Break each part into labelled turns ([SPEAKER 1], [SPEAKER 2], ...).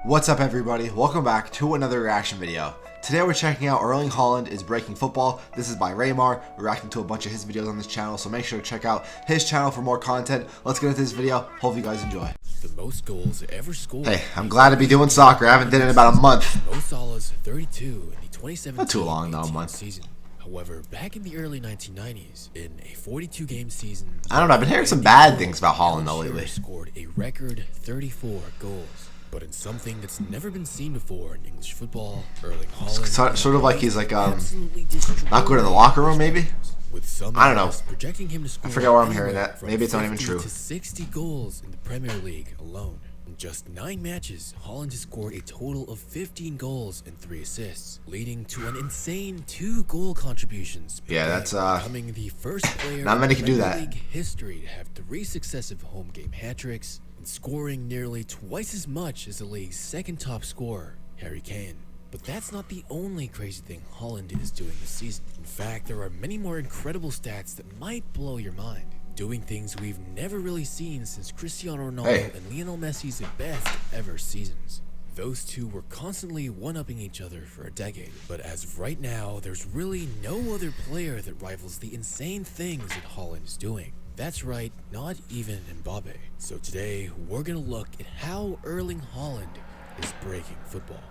[SPEAKER 1] What's up, everybody? Welcome back to another reaction video. Today we're checking out Erling Haaland is Breaking Football. This is by Raymar. We're reacting to a bunch of his videos on this channel, so make sure to check out his channel for more content. Let's get into this video. Hope you guys enjoy.
[SPEAKER 2] The most goals ever scored.
[SPEAKER 1] Hey, I'm glad to be doing soccer. I haven't done it in about a month.
[SPEAKER 2] Mo Salah's 32 in the 2017
[SPEAKER 1] Not too long, though, a month.
[SPEAKER 2] Season. However, back in the early 1990s, in a 42-game season,
[SPEAKER 1] I don't know. I've been hearing some bad things about Haaland though lately.
[SPEAKER 2] Scored a record 34 goals. But in something that's never been seen before in English football, Erling Haaland
[SPEAKER 1] Sort of like he's like not good in the locker room, maybe.
[SPEAKER 2] With some
[SPEAKER 1] I don't know.
[SPEAKER 2] projecting him to score
[SPEAKER 1] I forget where I'm hearing that. Maybe it's not even
[SPEAKER 2] 50
[SPEAKER 1] true.
[SPEAKER 2] to 60 goals in the Premier League alone. In just 9 matches, Haaland has scored a total of 15 goals and 3 assists, leading to an insane 2 goal contributions.
[SPEAKER 1] Yeah, that's
[SPEAKER 2] becoming the first player
[SPEAKER 1] not many
[SPEAKER 2] in
[SPEAKER 1] can do
[SPEAKER 2] Premier
[SPEAKER 1] that.
[SPEAKER 2] League history to have 3 successive home game hat-tricks, and scoring nearly twice as much as the league's second top scorer, Harry Kane. But that's not the only crazy thing Haaland is doing this season. In fact, there are many more incredible stats that might blow your mind. Doing things we've never really seen since Cristiano Ronaldo and Lionel Messi's best ever seasons. Those two were constantly one-upping each other for a decade, but as of right now, there's really no other player that rivals the insane things that Haaland is doing. That's right, not even Mbappe. So today, we're gonna look at how Erling Haaland is breaking football.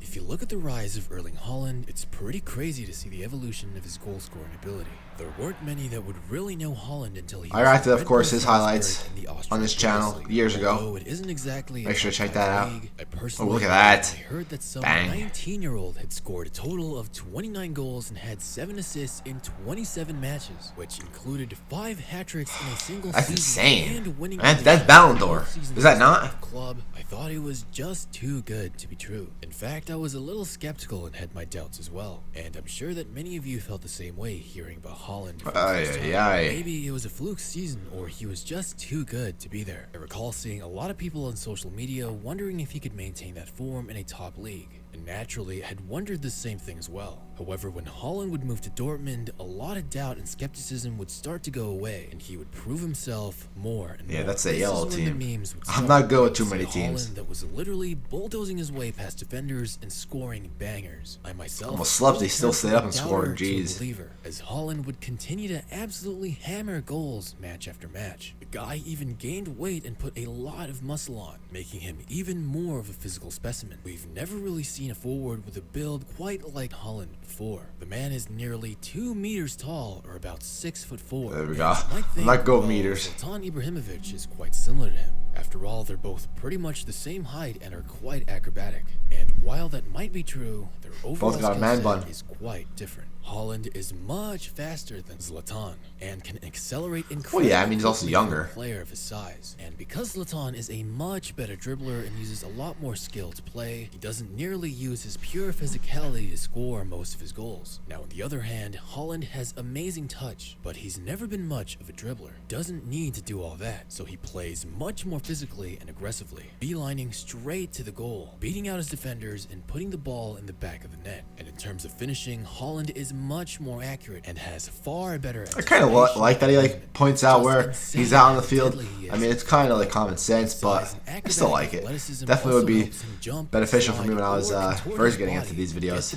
[SPEAKER 2] If you look at the rise of Erling Haaland, it's pretty crazy to see the evolution of his goal-scoring ability. There weren't many that would really know Haaland until he...
[SPEAKER 1] I reacted, of course, his highlights on this channel years ago.
[SPEAKER 2] It isn't exactly
[SPEAKER 1] Make sure to check that out.
[SPEAKER 2] Oh,
[SPEAKER 1] look at that.
[SPEAKER 2] I heard that some
[SPEAKER 1] Bang.
[SPEAKER 2] 19-year-old had scored a total of 29 goals and had 7 assists in 27 matches, which included 5 hat-tricks in a single
[SPEAKER 1] That's
[SPEAKER 2] season.
[SPEAKER 1] insane.
[SPEAKER 2] And winning
[SPEAKER 1] That's Ballon d'Or. Is that not?
[SPEAKER 2] Club. I thought it was just too good to be true. In fact, I was a little skeptical and had my doubts as well. And I'm sure that many of you felt the same way hearing about Haaland. Maybe it was a fluke season, or he was just too good to be there. I recall seeing a lot of people on social media wondering if he could maintain that form in a top league. And naturally, I had wondered the same thing as well. However, when Haaland would move to Dortmund, a lot of doubt and skepticism would start to go away, and he would prove himself more and more.
[SPEAKER 1] Yeah, that's a yellow team. I'm
[SPEAKER 2] I'm
[SPEAKER 1] not good with too many teams.
[SPEAKER 2] That was literally bulldozing his way past defenders and scoring bangers. I myself
[SPEAKER 1] Almost slept. They still stayed up and scored. Jeez.
[SPEAKER 2] As Haaland would continue to absolutely hammer goals match after match. The guy even gained weight and put a lot of muscle on, making him even more of a physical specimen. We've never really seen a forward with a build quite like Haaland before. The man is nearly 2 meters tall, or about 6'4".
[SPEAKER 1] There we go. Not go meters.
[SPEAKER 2] Zlatan Ibrahimovic is quite similar to him. After all, they're both pretty much the same height and are quite acrobatic. And while that might be true, their overall skill set is quite different. Haaland is much faster than Zlatan and can accelerate incredibly.
[SPEAKER 1] Well, yeah, I mean, he's also younger.
[SPEAKER 2] Player of his size. And because Zlatan is a much better dribbler and uses a lot more skill to play, he doesn't nearly use his pure physicality to score most of his goals. Now, on the other hand, Haaland has amazing touch, but he's never been much of a dribbler. Doesn't need to do all that, so he plays much more physically and aggressively, beelining straight to the goal, beating out his defenders and putting the ball in the back of the net. And in terms of finishing, Haaland is much more accurate and has far better.
[SPEAKER 1] I kind of like that he points out where he's out on the field. I mean, it's kind of like common sense, but I still like it. Definitely would be beneficial for me when I was first getting into these videos.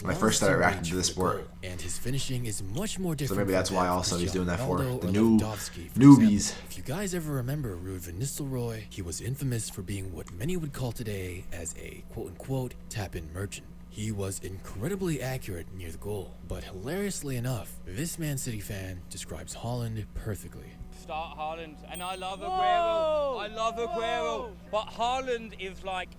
[SPEAKER 1] When I first started reacting to this sport.
[SPEAKER 2] And his finishing is much more different.
[SPEAKER 1] So maybe that's why also he's doing that for the newbies.
[SPEAKER 2] If you guys ever remember Ruud van Nistelrooy, he was infamous for being what many would call today as a quote-unquote tap-in merchant. He was incredibly accurate near the goal, but hilariously enough, this Man City fan describes Haaland perfectly.
[SPEAKER 3] Start Haaland, and I love Aguero. I love Aguero, but Haaland is like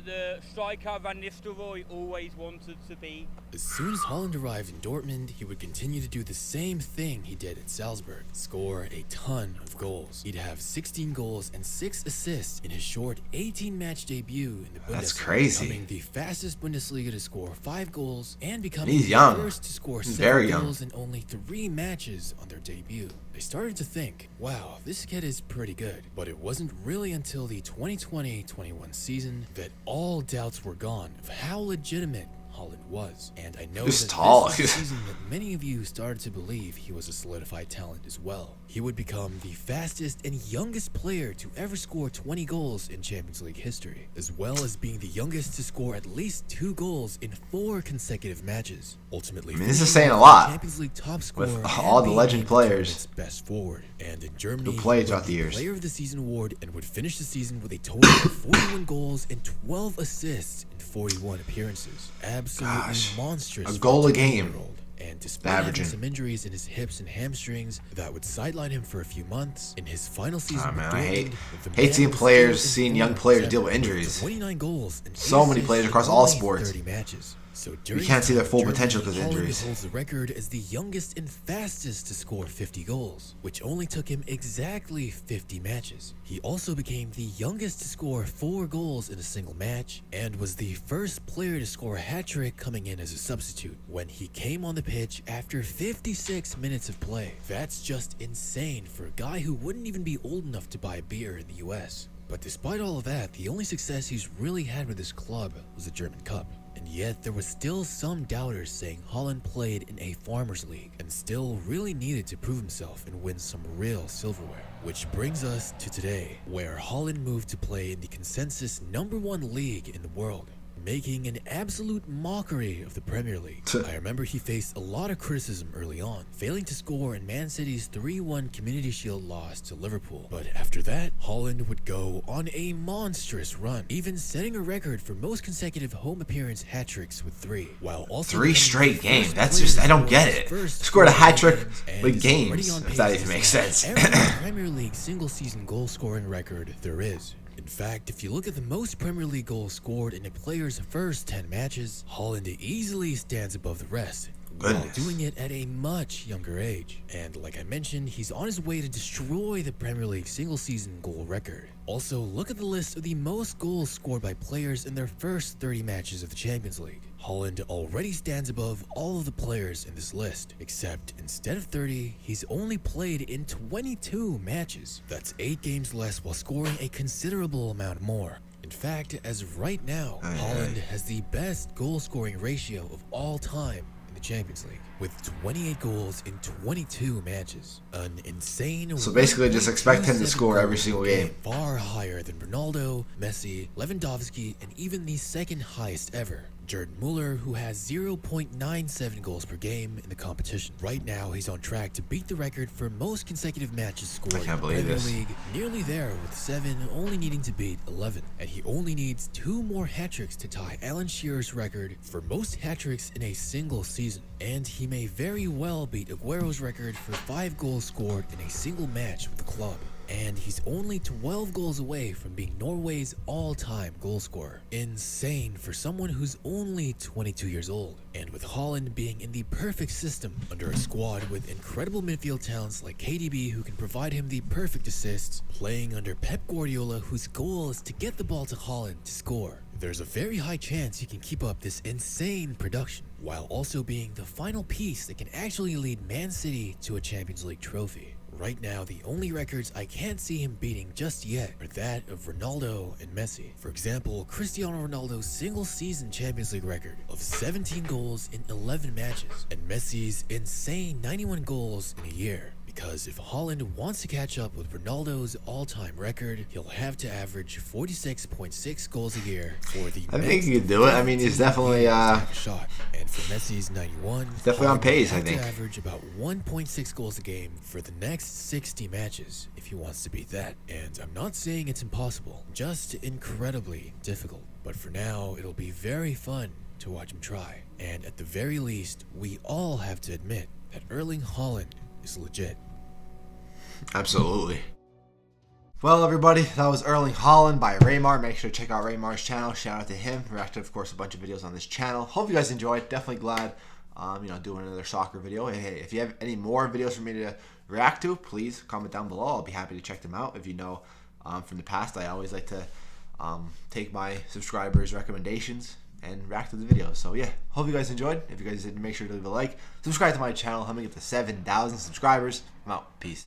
[SPEAKER 3] the striker Van Nistelrooy always wanted to be.
[SPEAKER 2] As soon as Haaland arrived in Dortmund, he would continue to do the same thing he did at Salzburg, score a ton of goals. He'd have 16 goals and 6 assists in his short 18-match debut in the Bundesliga.
[SPEAKER 1] That's crazy.
[SPEAKER 2] Becoming the fastest Bundesliga to score 5 goals and becoming
[SPEAKER 1] He's young.
[SPEAKER 2] the first to score 7
[SPEAKER 1] very
[SPEAKER 2] goals in only 3 matches on their debut. They started to think, wow, this kid is pretty good. But it wasn't really until the 2020-21 season that all doubts were gone of how legitimate Haaland was. And I know
[SPEAKER 1] He's
[SPEAKER 2] that
[SPEAKER 1] tall.
[SPEAKER 2] this was the season that many of you started to believe he was a solidified talent as well. He would become the fastest and youngest player to ever score 20 goals in Champions League history, as well as being the youngest to score at least 2 goals in 4 consecutive matches. Ultimately,
[SPEAKER 1] I mean, this is saying a lot
[SPEAKER 2] Champions League top scorer
[SPEAKER 1] with all the legend players
[SPEAKER 2] best forward. And in Germany,
[SPEAKER 1] who played
[SPEAKER 2] he
[SPEAKER 1] throughout
[SPEAKER 2] won
[SPEAKER 1] the years.
[SPEAKER 2] Player of the Season award and would finish the season with a total of 41 goals and 12 assists in 41 appearances. Absolutely monstrous.
[SPEAKER 1] A goal a game.
[SPEAKER 2] And despite having some injuries in his hips and hamstrings that would sideline him for a few months, in his final season with Dortmund,
[SPEAKER 1] seeing young players deal with injuries.
[SPEAKER 2] 29 goals and
[SPEAKER 1] So many players across all sports.
[SPEAKER 2] 30 matches. So
[SPEAKER 1] you can't see their full potential because of
[SPEAKER 2] Haaland
[SPEAKER 1] injuries.
[SPEAKER 2] holds the record as the youngest and fastest to score 50 goals, which only took him exactly 50 matches. He also became the youngest to score 4 goals in a single match, and was the first player to score a hat-trick coming in as a substitute when he came on the pitch after 56 minutes of play. That's just insane for a guy who wouldn't even be old enough to buy a beer in the US. But despite all of that, the only success he's really had with his club was the German Cup. And yet, there was still some doubters saying Haaland played in a farmers league and still really needed to prove himself and win some real silverware. Which brings us to today, where Haaland moved to play in the consensus #1 league in the world, making an absolute mockery of the Premier League. I remember he faced a lot of criticism early on, failing to score in Man City's 3-1 Community Shield loss to Liverpool. But after that, Haaland would go on a monstrous run, even setting a record for most consecutive home appearance hat-tricks with 3, while also
[SPEAKER 1] 3 straight games. That's just, I don't get it. Scored a hat-trick with games, if that even makes sense.
[SPEAKER 2] Every Premier League single-season goal-scoring record there is. In fact, if you look at the most Premier League goals scored in a player's first 10 matches, Haaland easily stands above the rest, while doing it at a much younger age. And like I mentioned, he's on his way to destroy the Premier League single-season goal record. Also, look at the list of the most goals scored by players in their first 30 matches of the Champions League. Haaland already stands above all of the players in this list, except instead of 30, he's only played in 22 matches. That's 8 games less while scoring a considerable amount more. In fact, as of right now, Haaland has the best goal-scoring ratio of all time in the Champions League, with 28 goals in 22 matches. An insane...
[SPEAKER 1] So basically just expect him to score every single game.
[SPEAKER 2] Far higher than Ronaldo, Messi, Lewandowski, and even the second highest ever, Gerd Müller, who has 0.97 goals per game in the competition. Right now, he's on track to beat the record for most consecutive matches scored in the Premier League, nearly there with 7, only needing to beat 11. And he only needs 2 more hat-tricks to tie Alan Shearer's record for most hat-tricks in a single season. And he may very well beat Aguero's record for 5 goals scored in a single match with the club. And he's only 12 goals away from being Norway's all-time goal scorer. Insane for someone who's only 22 years old. And with Haaland being in the perfect system under a squad with incredible midfield talents like KDB who can provide him the perfect assists, playing under Pep Guardiola whose goal is to get the ball to Haaland to score, there's a very high chance he can keep up this insane production, while also being the final piece that can actually lead Man City to a Champions League trophy. Right now, the only records I can't see him beating just yet are that of Ronaldo and Messi. For example, Cristiano Ronaldo's single-season Champions League record of 17 goals in 11 matches, and Messi's insane 91 goals in a year. Because if Haaland wants to catch up with Ronaldo's all-time record, he'll have to average 46.6 goals a year for the
[SPEAKER 1] I think he can do it. I mean, he's definitely
[SPEAKER 2] shot. And for Messi's 91,
[SPEAKER 1] he's definitely on pace, I think.
[SPEAKER 2] To average about 1.6 goals a game for the next 60 matches if he wants to beat that. And I'm not saying it's impossible, just incredibly difficult. But for now, it'll be very fun to watch him try. And at the very least, we all have to admit that Erling Haaland is legit.
[SPEAKER 1] Absolutely. Well, everybody, that was Erling Haaland by Raymar. Make sure to check out Raymar's channel. Shout out to him. Reacted, of course, a bunch of videos on this channel. Hope you guys enjoyed. Definitely glad, doing another soccer video. Hey, if you have any more videos for me to react to, please comment down below. I'll be happy to check them out. If you know from the past, I always like to take my subscribers' recommendations and react to the videos. So yeah, hope you guys enjoyed. If you guys did, make sure to leave a like, subscribe to my channel. Help me get to 7,000 subscribers. I'm out. Peace.